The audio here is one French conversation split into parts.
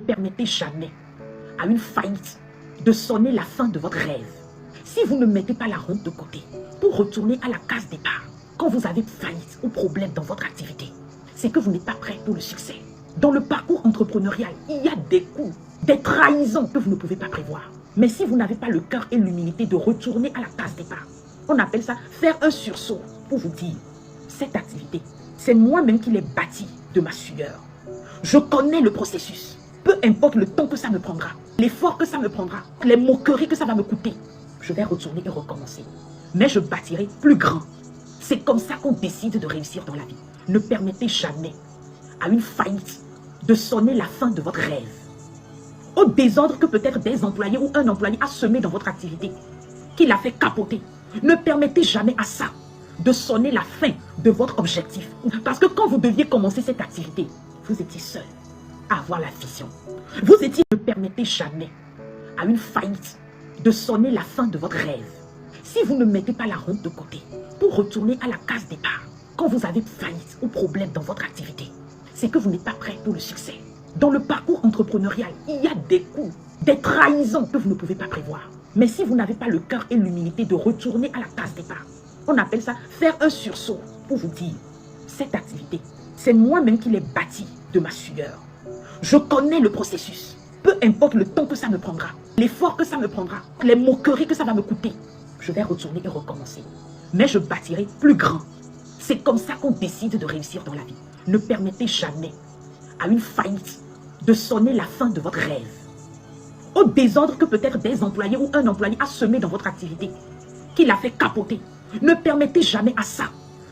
permettez jamais à une faillite de sonner la fin de votre rêve. Si vous ne mettez pas la honte de côté pour retourner à la case départ, quand vous avez faillite ou problème dans votre activité, c'est que vous n'êtes pas prêt pour le succès. Dans le parcours entrepreneurial, il y a des coups, des trahisons que vous ne pouvez pas prévoir. Mais si vous n'avez pas le cœur et l'humilité de retourner à la case départ, on appelle ça faire un sursaut pour vous dire, cette activité, c'est moi-même qui l'ai bâtie de ma sueur. Je connais le processus. Peu importe le temps que ça me prendra, l'effort que ça me prendra, les moqueries que ça va me coûter, je vais retourner et recommencer. Mais je bâtirai plus grand. C'est comme ça qu'on décide de réussir dans la vie. Ne permettez jamais à une faillite de sonner la fin de votre rêve. Au désordre que peut-être des employés ou un employé a semé dans votre activité, qui l'a fait capoter. Ne permettez jamais à ça de sonner la fin de votre objectif. Parce que quand vous deviez commencer cette activité, vous étiez seul à avoir la vision. Vous étiez, ne permettez jamais à une faillite de sonner la fin de votre rêve. Si vous ne mettez pas la honte de côté pour retourner à la case départ, quand vous avez faillite ou problème dans votre activité, c'est que vous n'êtes pas prêt pour le succès. Dans le parcours entrepreneurial, il y a des coups, des trahisons que vous ne pouvez pas prévoir. Mais si vous n'avez pas le cœur et l'humilité de retourner à la case départ, on appelle ça faire un sursaut pour vous dire, cette activité, c'est moi-même qui l'ai bâtie de ma sueur. Je connais le processus. Peu importe le temps que ça me prendra, l'effort que ça me prendra, les moqueries que ça va me coûter, je vais retourner et recommencer. Mais je bâtirai plus grand. C'est comme ça qu'on décide de réussir dans la vie. Ne permettez jamais à une faillite de sonner la fin de votre rêve. Au désordre que peut-être des employés ou un employé a semé dans votre activité, qui l'a fait capoter. Ne permettez jamais à ça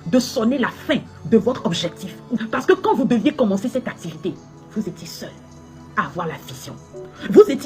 de sonner la fin de votre objectif. Parce que quand vous deviez commencer cette activité, vous étiez seul à avoir la vision. Vous étiez